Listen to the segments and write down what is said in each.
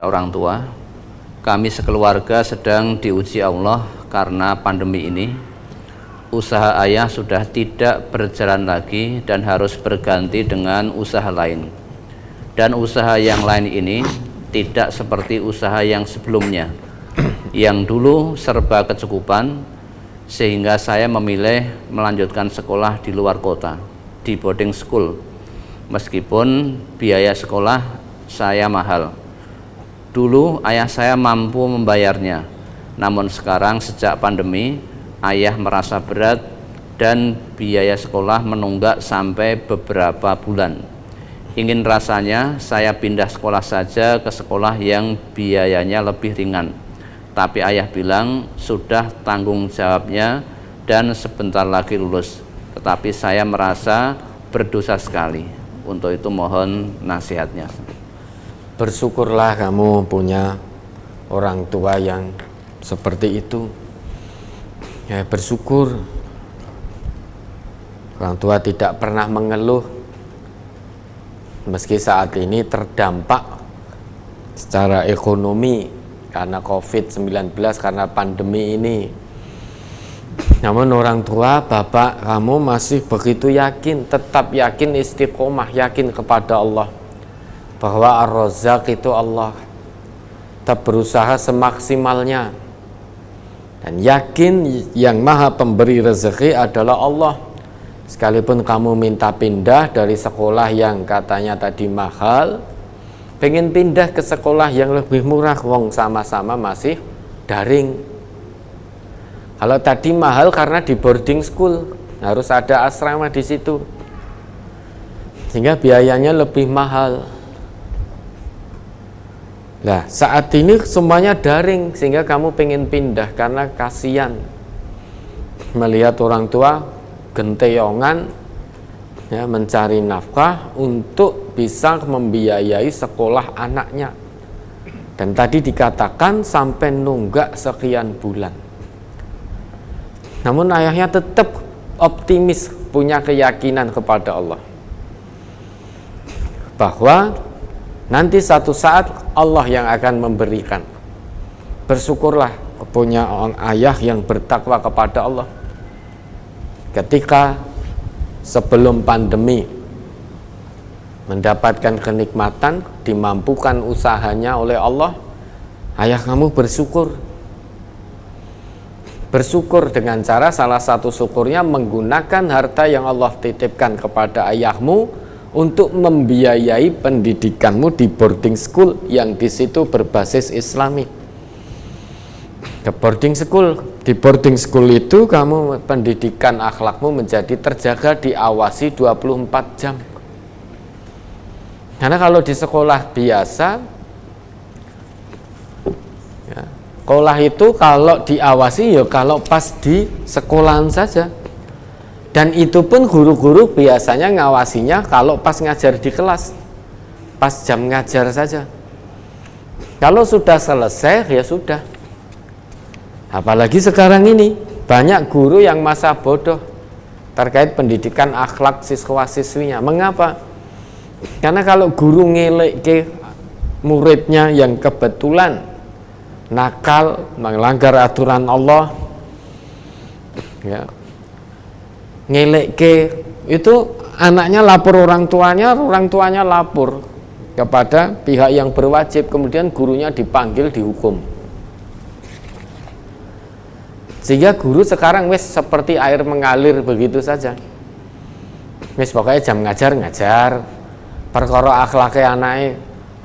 Orang tua, kami sekeluarga sedang diuji Allah karena pandemi ini. Usaha ayah sudah tidak berjalan lagi dan harus berganti dengan usaha lain. Dan usaha yang lain ini tidak seperti usaha yang sebelumnya, yang dulu serba kecukupan, sehingga saya memilih melanjutkan sekolah di luar kota, di boarding school. Meskipun biaya sekolah saya mahal. Dulu ayah saya mampu membayarnya, namun sekarang sejak pandemi, ayah merasa berat dan biaya sekolah menunggak sampai beberapa bulan. Ingin rasanya saya pindah sekolah saja ke sekolah yang biayanya lebih ringan. Tapi ayah bilang sudah tanggung jawabnya dan sebentar lagi lulus. Tetapi saya merasa berdosa sekali. Untuk itu mohon nasihatnya. Bersyukurlah kamu punya orang tua yang seperti itu. Ya, bersyukur orang tua tidak pernah mengeluh, meski saat ini terdampak secara ekonomi karena COVID-19, karena pandemi ini. Namun orang tua, bapak kamu masih begitu yakin, tetap yakin, istiqomah, yakin kepada Allah bahwa Ar-Razzaq itu Allah. Tetap berusaha semaksimalnya dan yakin yang maha pemberi rezeki adalah Allah. Sekalipun kamu minta pindah dari sekolah yang katanya tadi mahal, pengen pindah ke sekolah yang lebih murah, wong sama-sama masih daring. Kalau tadi mahal karena di boarding school, harus ada asrama di situ, sehingga biayanya lebih mahal. Nah, saat ini semuanya daring, sehingga kamu pengen pindah karena kasihan melihat orang tua genteyongan ya, mencari nafkah untuk bisa membiayai sekolah anaknya. Dan tadi dikatakan sampai nunggak sekian bulan. Namun ayahnya tetap optimis, punya keyakinan kepada Allah bahwa nanti satu saat Allah yang akan memberikan. Bersyukurlah punya ayah yang bertakwa kepada Allah. Ketika sebelum pandemi mendapatkan kenikmatan, dimampukan usahanya oleh Allah, ayah kamu bersyukur. Bersyukur dengan cara salah satu syukurnya menggunakan harta yang Allah titipkan kepada ayahmu untuk membiayai pendidikanmu di boarding school yang di situ berbasis Islami. Ke boarding school, di boarding school itu kamu pendidikan akhlakmu menjadi terjaga, diawasi 24 jam. Karena kalau di sekolah biasa, ya, sekolah itu kalau diawasi ya kalau pas di sekolahan saja. Dan itu pun guru-guru biasanya ngawasinya kalau pas ngajar di kelas, pas jam ngajar saja. Kalau sudah selesai ya sudah. Apalagi sekarang ini banyak guru yang masa bodoh terkait pendidikan akhlak siswa-siswinya. Mengapa? Karena kalau guru ngelek ke muridnya yang kebetulan nakal, melanggar aturan Allah, ya, ngelek ke itu anaknya lapor orang tuanya lapor kepada pihak yang berwajib, kemudian gurunya dipanggil, dihukum. Sehingga guru sekarang wis seperti air mengalir begitu saja. Wis pokoknya jam ngajar, perkara akhlaknya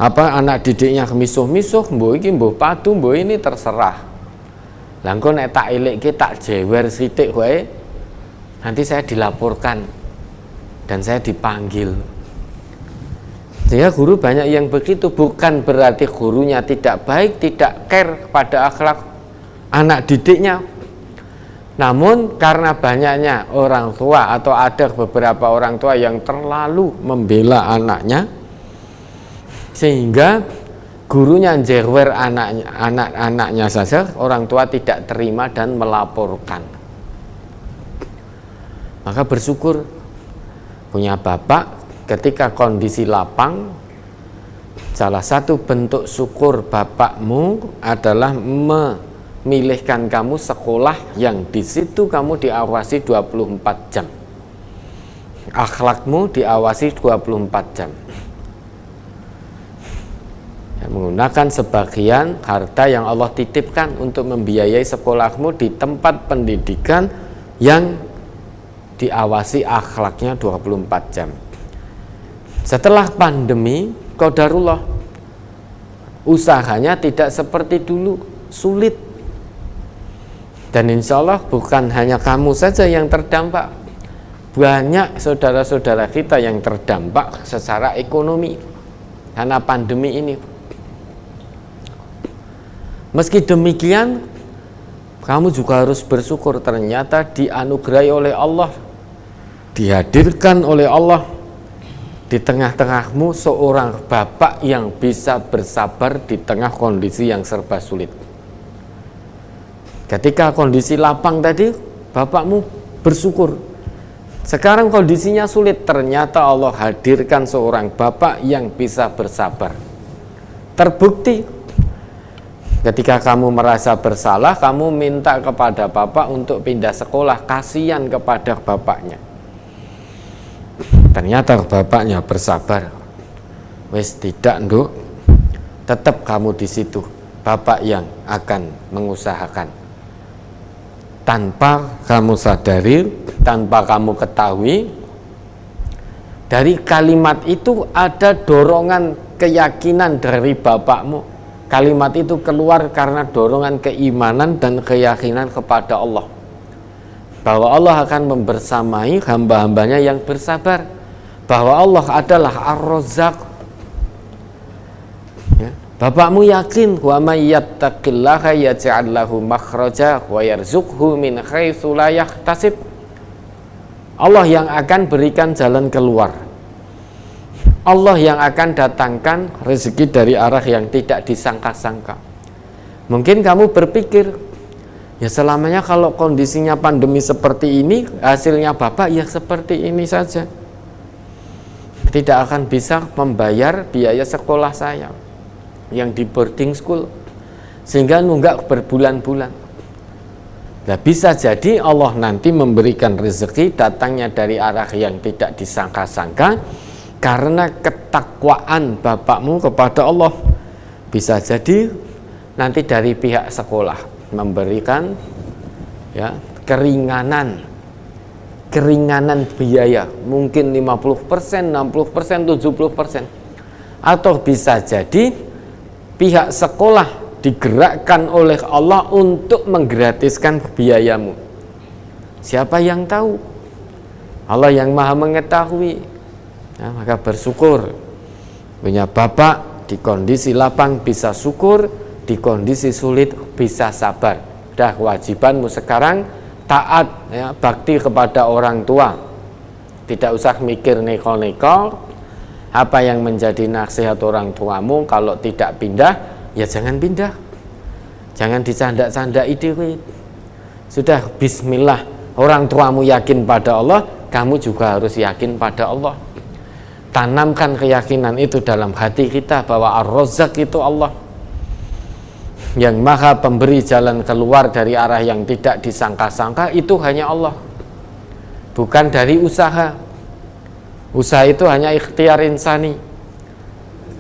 anak didiknya misuh-misuh, mbok iki mbok padu, mbok ini terserah. Lah engko nek tak elekke tak jewer sithik wae, nanti saya dilaporkan dan saya dipanggil. Sehingga guru banyak yang begitu. Bukan berarti gurunya tidak baik, tidak care pada akhlak anak didiknya. Namun karena banyaknya orang tua atau ada beberapa orang tua yang terlalu membela anaknya, sehingga gurunya jewer anak-anaknya saja, orang tua tidak terima dan melaporkan. Maka bersyukur punya bapak ketika kondisi lapang, Salah satu bentuk syukur bapakmu adalah memilihkan kamu sekolah yang di situ kamu diawasi 24 jam. Akhlakmu diawasi 24 jam. Ya, menggunakan sebagian harta yang Allah titipkan untuk membiayai sekolahmu di tempat pendidikan yang diawasi akhlaknya 24 jam. Setelah pandemi, qadarullah, usahanya tidak seperti dulu, sulit. Dan insya Allah bukan hanya kamu saja yang terdampak, banyak saudara-saudara kita yang terdampak secara ekonomi karena pandemi ini. Meski demikian, kamu juga harus bersyukur, ternyata dianugerahi oleh Allah, dihadirkan oleh Allah di tengah-tengahmu seorang bapak yang bisa bersabar di tengah kondisi yang serba sulit. Ketika kondisi lapang tadi, bapakmu bersyukur. Sekarang kondisinya sulit, ternyata Allah hadirkan seorang bapak yang bisa bersabar. Terbukti ketika kamu merasa bersalah, kamu minta kepada bapak untuk pindah sekolah, kasihan kepada bapaknya. Ternyata bapaknya bersabar. Wes tidak, nduk. Tetap kamu di situ, bapak yang akan mengusahakan. Tanpa kamu sadari, tanpa kamu ketahui, dari kalimat itu ada dorongan keyakinan dari bapakmu. Kalimat itu keluar karena dorongan keimanan dan keyakinan kepada Allah, bahwa Allah akan membersamai hamba-hambanya yang bersabar, bahwa Allah adalah Ar-Razzaq. Ya. Bapakmu yakin, wa may yattaqillaha yaj'al lahu makhraja wa yarzuqhu min haitsu la yahtasib. Allah yang akan berikan jalan keluar. Allah yang akan datangkan rezeki dari arah yang tidak disangka-sangka. Mungkin kamu berpikir, ya selamanya kalau kondisinya pandemi seperti ini, hasilnya bapak ya seperti ini saja, tidak akan bisa membayar biaya sekolah saya yang di boarding school, sehingga nunggak berbulan-bulan. Nah, bisa jadi Allah nanti memberikan rezeki datangnya dari arah yang tidak disangka-sangka karena ketakwaan bapakmu kepada Allah. Bisa jadi nanti dari pihak sekolah memberikan ya keringanan biaya, mungkin 50%, 60%, 70%. Atau bisa jadi pihak sekolah digerakkan oleh Allah untuk menggratiskan biayamu. Siapa yang tahu? Allah yang maha mengetahui. Nah, maka bersyukur punya bapak di kondisi lapang bisa syukur, di kondisi sulit bisa sabar. Dah kewajibanmu sekarang taat, ya, bakti kepada orang tua. Tidak usah mikir neko-neko. Apa yang menjadi nasihat orang tuamu, kalau tidak pindah, ya jangan pindah. Jangan dicanda-candai dewe. Sudah bismillah, orang tuamu yakin pada Allah, kamu juga harus yakin pada Allah. Tanamkan keyakinan itu dalam hati kita bahwa Ar-Razzaq itu Allah, yang maha pemberi jalan keluar dari arah yang tidak disangka-sangka. Itu hanya Allah, bukan dari usaha. Usaha itu hanya ikhtiar insani.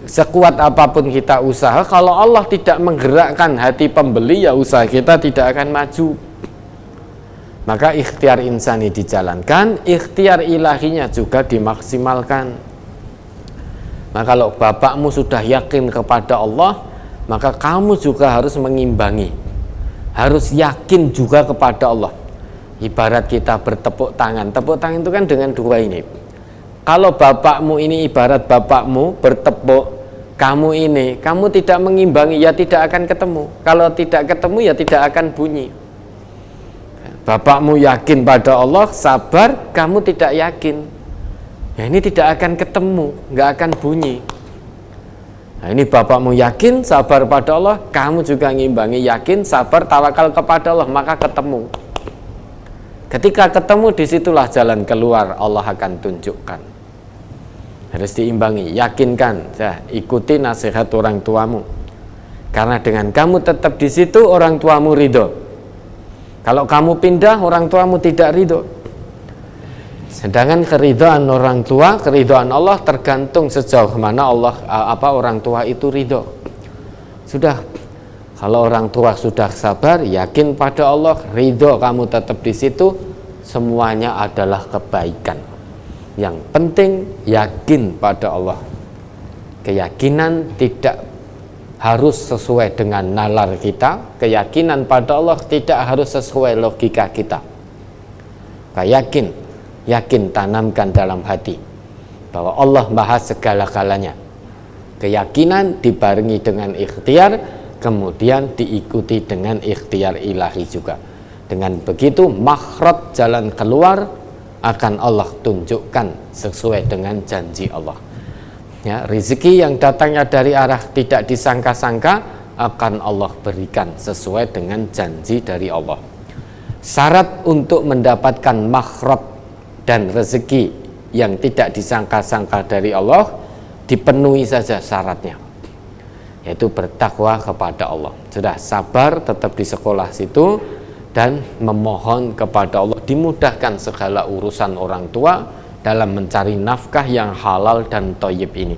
Sekuat apapun kita usaha, kalau Allah tidak menggerakkan hati pembeli, ya usaha kita tidak akan maju. Maka ikhtiar insani dijalankan, ikhtiar ilahinya juga dimaksimalkan. Maka kalau bapakmu sudah yakin kepada Allah, maka kamu juga harus mengimbangi, harus yakin juga kepada Allah. Ibarat kita bertepuk tangan, tepuk tangan itu kan dengan dua ini. Kalau bapakmu ini ibarat bapakmu bertepuk, kamu tidak mengimbangi, ya tidak akan ketemu. Kalau tidak ketemu, ya tidak akan bunyi. Bapakmu yakin pada Allah, sabar, kamu tidak yakin, ya ini tidak akan ketemu, nggak akan bunyi. Nah, ini bapakmu yakin, sabar pada Allah, kamu juga ngimbangi, yakin, sabar, tawakal kepada Allah, maka ketemu. Ketika ketemu, disitulah jalan keluar Allah akan tunjukkan. harus diimbangi. Yakinkan, ikuti nasihat orang tuamu, karena dengan kamu tetap di situ orang tuamu ridho. Kalau kamu pindah, orang tuamu tidak ridho. Sedangkan keridhaan orang tua, keridhaan Allah tergantung sejauh mana orang tua itu ridho. Sudah, kalau orang tua sudah sabar, yakin pada Allah, ridho, kamu tetap di situ, semuanya adalah kebaikan. Yang penting yakin pada Allah. Keyakinan tidak harus sesuai dengan nalar kita, keyakinan pada Allah tidak harus sesuai logika kita. Yakin tanamkan dalam hati bahwa Allah maha segala-galanya. Keyakinan dibarengi dengan ikhtiar, kemudian diikuti dengan ikhtiar ilahi juga. Dengan begitu makhraj, jalan keluar, akan Allah tunjukkan sesuai dengan janji Allah. Ya, rezeki yang datangnya dari arah tidak disangka-sangka akan Allah berikan sesuai dengan janji dari Allah. Syarat untuk mendapatkan makhraj dan rezeki yang tidak disangka-sangka dari Allah dipenuhi saja syaratnya, yaitu bertakwa kepada Allah. Sudah, sabar tetap di sekolah situ dan memohon kepada Allah dimudahkan segala urusan orang tua dalam mencari nafkah yang halal dan thayyib ini.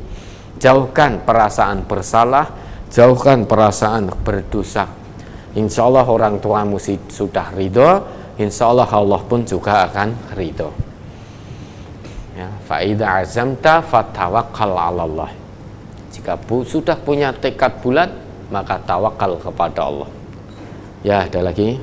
Jauhkan perasaan bersalah, jauhkan perasaan berdosa. Insya Allah orang tuamu sudah ridho, insya Allah Allah pun juga akan ridho. Ya, fa'idha azamta fatawakkal 'ala Allah. Jika sudah punya tekad bulat, maka tawakal kepada Allah. Ya, ada lagi.